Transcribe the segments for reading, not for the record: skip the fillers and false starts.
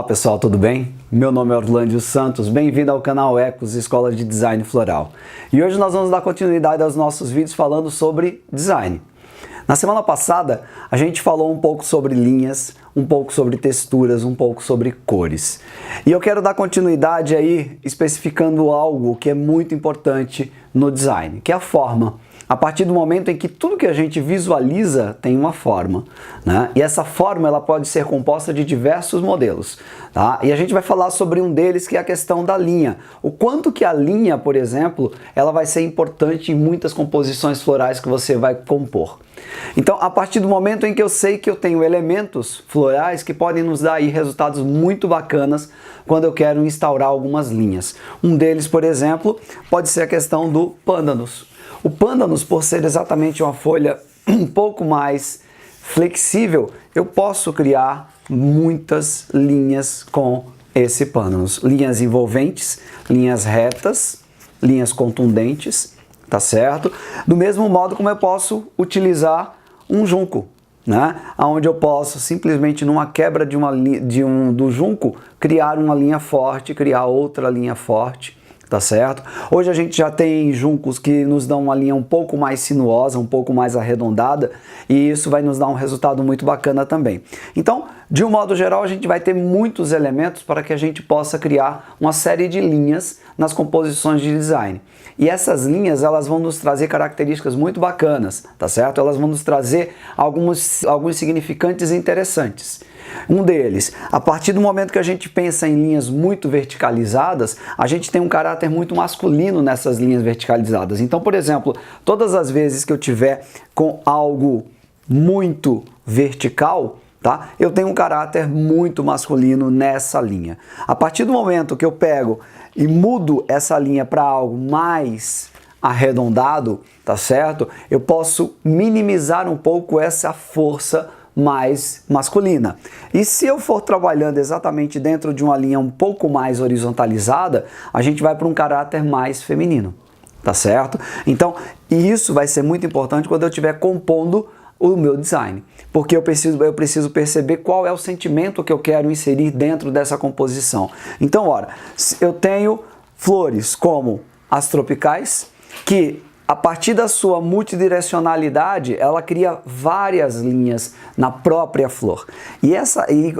pessoal, tudo bem? Meu nome é Orlândio Santos, bem-vindo ao canal Ecos Escola de Design Floral. E hoje nós vamos dar continuidade aos nossos vídeos falando sobre design. Na semana passada a gente falou um pouco sobre linhas, um pouco sobre texturas, um pouco sobre cores. E eu quero dar continuidade aí especificando algo que é muito importante no design, que é a forma. A partir do momento em que tudo que a gente visualiza tem uma forma, né? E essa forma ela pode ser composta de diversos modelos, tá? E a gente vai falar sobre um deles, que é a questão da linha. O quanto que a linha, por exemplo, ela vai ser importante em muitas composições florais que você vai compor. Então, a partir do momento em que eu sei que eu tenho elementos florais que podem nos dar aí resultados muito bacanas quando eu quero instaurar algumas linhas. Um deles, por exemplo, pode ser a questão do pândanus. O pândanus, por ser exatamente uma folha um pouco mais flexível, eu posso criar muitas linhas com esse pândanus. Linhas envolventes, linhas retas, linhas contundentes, tá certo? Do mesmo modo como eu posso utilizar um junco, né? Onde eu posso simplesmente numa quebra do junco criar uma linha forte, criar outra linha forte. Tá certo? Hoje a gente já tem juncos que nos dão uma linha um pouco mais sinuosa, um pouco mais arredondada, e isso vai nos dar um resultado muito bacana também. Então, de um modo geral, a gente vai ter muitos elementos para que a gente possa criar uma série de linhas nas composições de design. E essas linhas, elas vão nos trazer características muito bacanas, tá certo? Elas vão nos trazer alguns significantes interessantes. Um deles, a partir do momento que a gente pensa em linhas muito verticalizadas, a gente tem um caráter muito masculino nessas linhas verticalizadas. Então, por exemplo, todas as vezes que eu tiver com algo muito vertical, tá? Eu tenho um caráter muito masculino nessa linha. A partir do momento que eu pego e mudo essa linha para algo mais arredondado, tá certo? Eu posso minimizar um pouco essa força mais masculina. E se eu for trabalhando exatamente dentro de uma linha um pouco mais horizontalizada, a gente vai para um caráter mais feminino, tá certo? Então, isso vai ser muito importante quando eu estiver compondo o meu design, porque eu preciso perceber qual é o sentimento que eu quero inserir dentro dessa composição. Então, ora, eu tenho flores como as tropicais, que a partir da sua multidirecionalidade, ela cria várias linhas na própria flor. E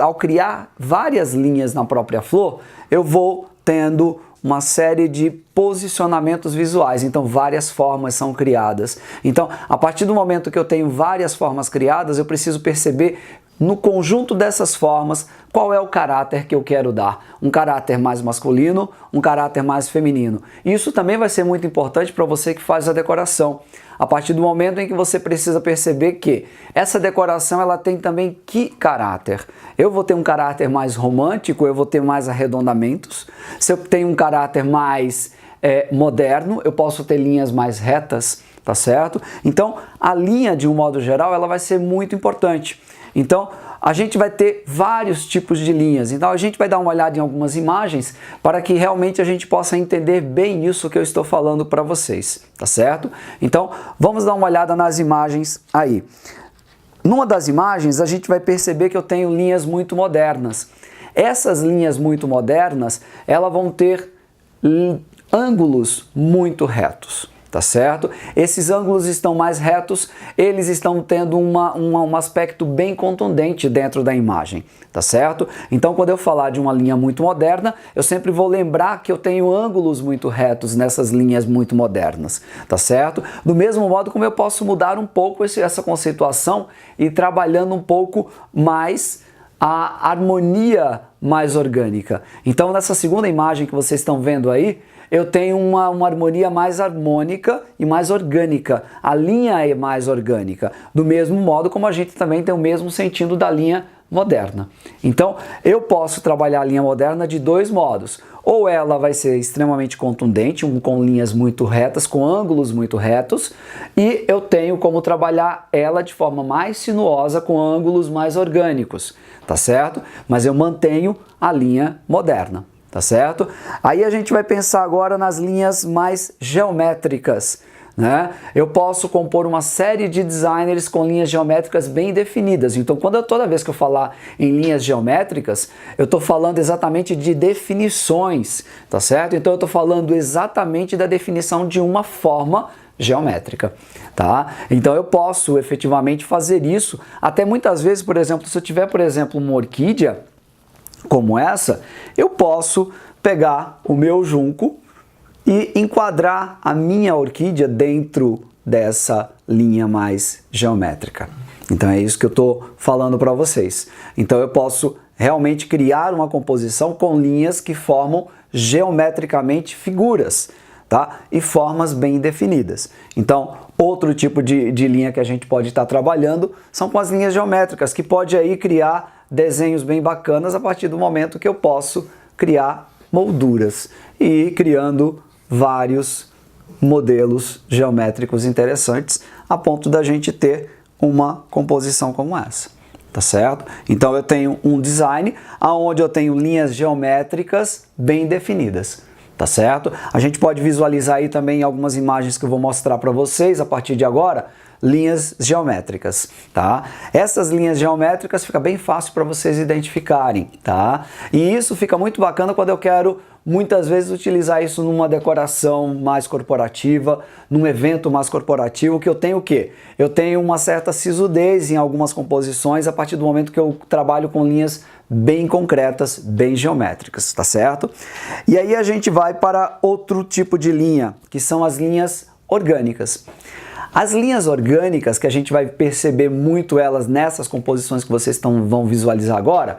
ao criar várias linhas na própria flor, eu vou tendo uma série de posicionamentos visuais, então várias formas são criadas. Então, a partir do momento que eu tenho várias formas criadas, eu preciso perceber no conjunto dessas formas qual é o caráter que eu quero dar. Um caráter mais masculino, um caráter mais feminino. Isso também vai ser muito importante para você que faz a decoração. A partir do momento em que você precisa perceber que essa decoração ela tem também que caráter. Eu vou ter um caráter mais romântico, eu vou ter mais arredondamentos. Se eu tenho um caráter mais moderno, eu posso ter linhas mais retas, tá certo? Então, a linha, de um modo geral, ela vai ser muito importante. Então, a gente vai ter vários tipos de linhas. Então, a gente vai dar uma olhada em algumas imagens para que realmente a gente possa entender bem isso que eu estou falando para vocês, tá certo? Então, vamos dar uma olhada nas imagens aí. Numa das imagens, a gente vai perceber que eu tenho linhas muito modernas. Essas linhas muito modernas, elas vão ter ângulos muito retos. Tá certo? Esses ângulos estão mais retos, eles estão tendo um aspecto bem contundente dentro da imagem, tá certo? Então, quando eu falar de uma linha muito moderna, eu sempre vou lembrar que eu tenho ângulos muito retos nessas linhas muito modernas, tá certo? Do mesmo modo como eu posso mudar um pouco essa conceituação e trabalhando um pouco mais a harmonia mais orgânica. Então, nessa segunda imagem que vocês estão vendo aí, eu tenho uma harmonia mais harmônica e mais orgânica. A linha é mais orgânica, do mesmo modo como a gente também tem o mesmo sentido da linha moderna. Então, eu posso trabalhar a linha moderna de dois modos. Ou ela vai ser extremamente contundente, com linhas muito retas, com ângulos muito retos, e eu tenho como trabalhar ela de forma mais sinuosa, com ângulos mais orgânicos, tá certo? Mas eu mantenho a linha moderna. Tá certo? Aí a gente vai pensar agora nas linhas mais geométricas, né? Eu posso compor uma série de designers com linhas geométricas bem definidas. Então, toda vez que eu falar em linhas geométricas, eu estou falando exatamente de definições, tá certo? Então, eu estou falando exatamente da definição de uma forma geométrica, tá? Então, eu posso efetivamente fazer isso. Até muitas vezes, por exemplo, se eu tiver, por exemplo, uma orquídea como essa, eu posso pegar o meu junco e enquadrar a minha orquídea dentro dessa linha mais geométrica. Então é isso que eu estou falando para vocês. Então eu posso realmente criar uma composição com linhas que formam geometricamente figuras, tá? E formas bem definidas. Então, outro tipo de linha que a gente pode estar trabalhando são com as linhas geométricas, que pode aí criar desenhos bem bacanas a partir do momento que eu posso criar molduras e criando vários modelos geométricos interessantes a ponto da gente ter uma composição como essa, tá certo? Então eu tenho um design onde eu tenho linhas geométricas bem definidas, tá certo? A gente pode visualizar aí também algumas imagens que eu vou mostrar para vocês a partir de agora, linhas geométricas, tá? Essas linhas geométricas fica bem fácil para vocês identificarem, tá? E isso fica muito bacana quando eu quero muitas vezes utilizar isso numa decoração mais corporativa, num evento mais corporativo, que eu tenho o quê? Eu tenho uma certa sisudez em algumas composições a partir do momento que eu trabalho com linhas bem concretas, bem geométricas, tá certo? E aí a gente vai para outro tipo de linha, que são as linhas orgânicas. As linhas orgânicas, que a gente vai perceber muito elas nessas composições que vocês vão visualizar agora,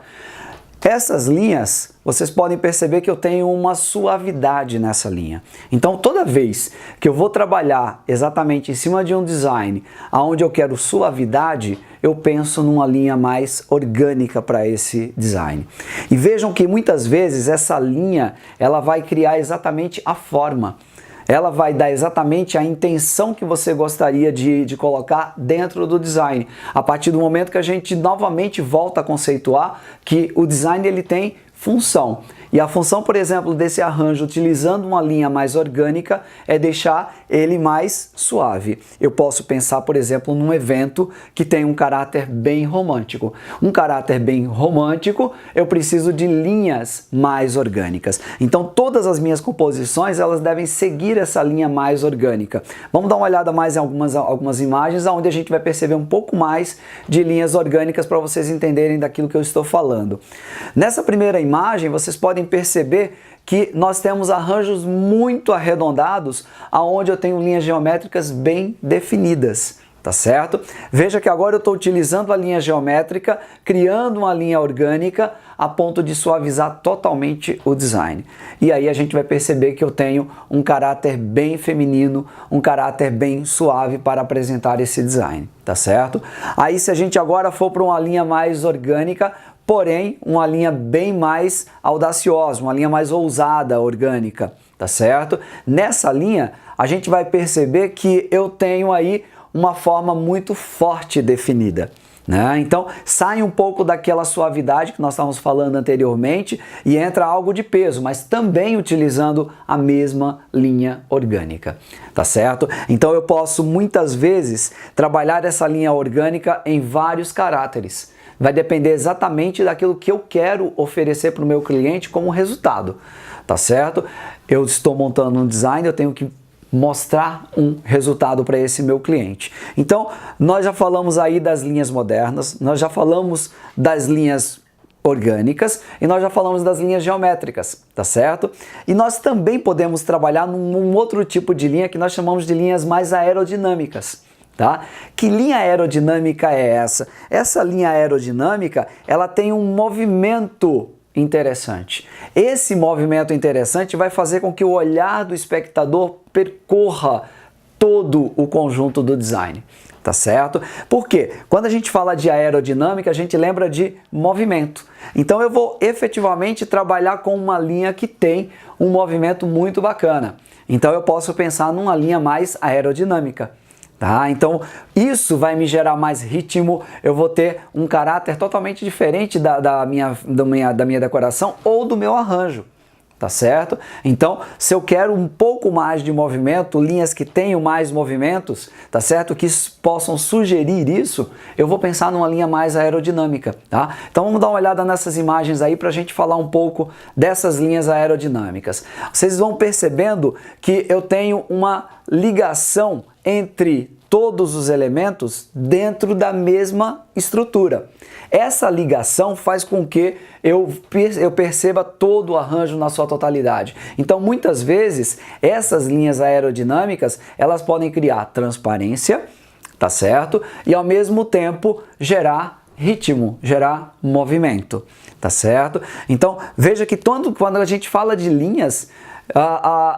essas linhas, vocês podem perceber que eu tenho uma suavidade nessa linha. Então, toda vez que eu vou trabalhar exatamente em cima de um design onde eu quero suavidade, eu penso numa linha mais orgânica para esse design. E vejam que muitas vezes essa linha, ela vai criar exatamente a forma. Ela vai dar exatamente a intenção que você gostaria de colocar dentro do design. A partir do momento que a gente novamente volta a conceituar que o design ele tem função. E a função, por exemplo, desse arranjo utilizando uma linha mais orgânica é deixar ele mais suave. Eu posso pensar, por exemplo, num evento que tem um caráter bem romântico. Um caráter bem romântico, eu preciso de linhas mais orgânicas. Então, todas as minhas composições, elas devem seguir essa linha mais orgânica. Vamos dar uma olhada mais em algumas imagens, onde a gente vai perceber um pouco mais de linhas orgânicas para vocês entenderem daquilo que eu estou falando. Nessa primeira imagem, vocês podem perceber que nós temos arranjos muito arredondados, aonde eu tenho linhas geométricas bem definidas, tá certo? Veja que agora eu estou utilizando a linha geométrica, criando uma linha orgânica a ponto de suavizar totalmente o design. E aí a gente vai perceber que eu tenho um caráter bem feminino, um caráter bem suave para apresentar esse design, tá certo? Aí se a gente agora for para uma linha mais orgânica, porém uma linha bem mais audaciosa, uma linha mais ousada, orgânica, tá certo? Nessa linha, a gente vai perceber que eu tenho aí uma forma muito forte definida, né? Então, sai um pouco daquela suavidade que nós estávamos falando anteriormente e entra algo de peso, mas também utilizando a mesma linha orgânica, tá certo? Então, eu posso muitas vezes trabalhar essa linha orgânica em vários caráteres. Vai depender exatamente daquilo que eu quero oferecer para o meu cliente como resultado, tá certo? Eu estou montando um design, eu tenho que mostrar um resultado para esse meu cliente. Então, nós já falamos aí das linhas modernas, nós já falamos das linhas orgânicas e nós já falamos das linhas geométricas, tá certo? E nós também podemos trabalhar num outro tipo de linha que nós chamamos de linhas mais aerodinâmicas. Tá? Que linha aerodinâmica é essa? Essa linha aerodinâmica, ela tem um movimento interessante. Esse movimento interessante vai fazer com que o olhar do espectador percorra todo o conjunto do design, tá certo? Porque quando a gente fala de aerodinâmica, a gente lembra de movimento. Então eu vou efetivamente trabalhar com uma linha que tem um movimento muito bacana. Então eu posso pensar numa linha mais aerodinâmica. Tá? Então isso vai me gerar mais ritmo, eu vou ter um caráter totalmente diferente da minha decoração ou do meu arranjo, tá certo? Então, se eu quero um pouco mais de movimento, linhas que tenham mais movimentos, tá certo? Que possam sugerir isso, eu vou pensar numa linha mais aerodinâmica, tá? Então, vamos dar uma olhada nessas imagens aí para a gente falar um pouco dessas linhas aerodinâmicas. Vocês vão percebendo que eu tenho uma ligação entre todos os elementos dentro da mesma estrutura. Essa ligação faz com que eu perceba todo o arranjo na sua totalidade. Então, muitas vezes, essas linhas aerodinâmicas, elas podem criar transparência, tá certo? E ao mesmo tempo gerar ritmo, gerar movimento, tá certo? Então, veja que quando a gente fala de linhas,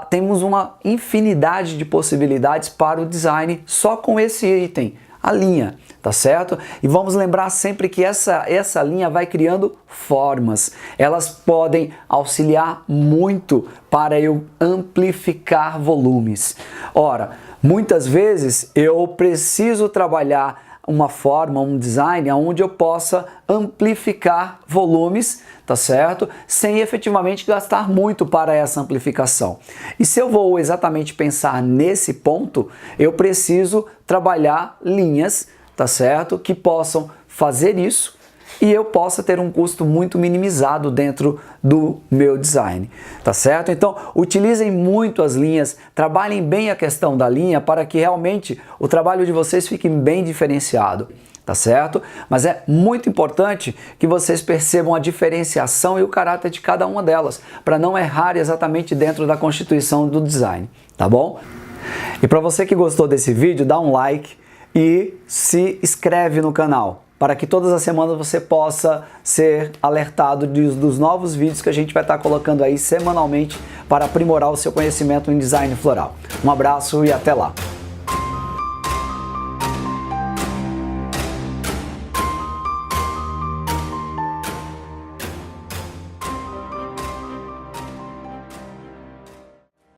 temos uma infinidade de possibilidades para o design só com esse item, a linha, tá certo? E vamos lembrar sempre que essa linha vai criando formas. Elas podem auxiliar muito para eu amplificar volumes. Ora, muitas vezes eu preciso trabalhar uma forma, um design onde eu possa amplificar volumes, tá certo? Sem efetivamente gastar muito para essa amplificação. E se eu vou exatamente pensar nesse ponto, eu preciso trabalhar linhas, tá certo? Que possam fazer isso e eu possa ter um custo muito minimizado dentro do meu design, tá certo? Então, utilizem muito as linhas, trabalhem bem a questão da linha para que realmente o trabalho de vocês fique bem diferenciado, tá certo? Mas é muito importante que vocês percebam a diferenciação e o caráter de cada uma delas, para não errar exatamente dentro da constituição do design, tá bom? E para você que gostou desse vídeo, dá um like e se inscreve no canal, para que todas as semanas você possa ser alertado dos novos vídeos que a gente vai estar colocando aí semanalmente para aprimorar o seu conhecimento em design floral. Um abraço e até lá!